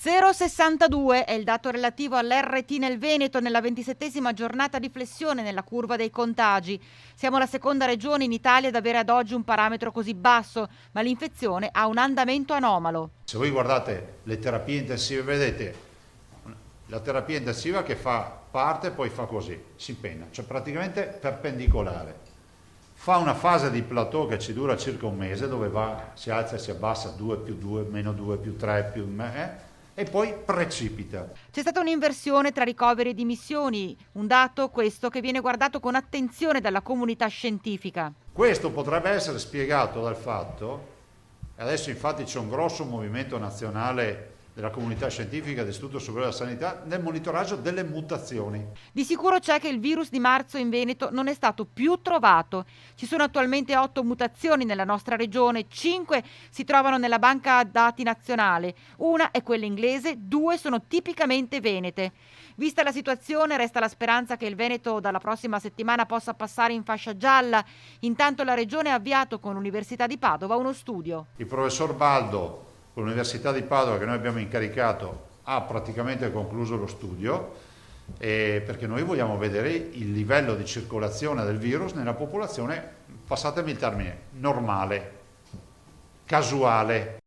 0,62 è il dato relativo all'RT nel Veneto nella 27ª giornata di flessione nella curva dei contagi. Siamo la seconda regione in Italia ad avere ad oggi un parametro così basso, ma l'infezione ha un andamento anomalo. Se voi guardate le terapie intensive, vedete la terapia intensiva che parte e poi fa così, si penna, cioè praticamente perpendicolare. Fa una fase di plateau che ci dura circa un mese, dove si alza e si abbassa 2 più 2, meno 2 più 3 più e poi precipita. C'è stata un'inversione tra ricoveri e dimissioni, un dato questo che viene guardato con attenzione dalla comunità scientifica. Questo potrebbe essere spiegato dal fatto, e adesso infatti c'è un grosso movimento nazionale della comunità scientifica dell'Istituto Superiore della Sanità nel monitoraggio delle mutazioni. Di sicuro c'è che il virus di marzo in Veneto non è stato più trovato. Ci sono attualmente 8 mutazioni nella nostra regione, 5 si trovano nella banca dati nazionale, una è quella inglese, 2 sono tipicamente venete. Vista la situazione, resta la speranza che il Veneto dalla prossima settimana possa passare in fascia gialla. Intanto la regione ha avviato con l'Università di Padova uno studio. Il professor Baldo, con l'Università di Padova che noi abbiamo incaricato, ha praticamente concluso lo studio, perché noi vogliamo vedere il livello di circolazione del virus nella popolazione, passatemi il termine, normale, casuale.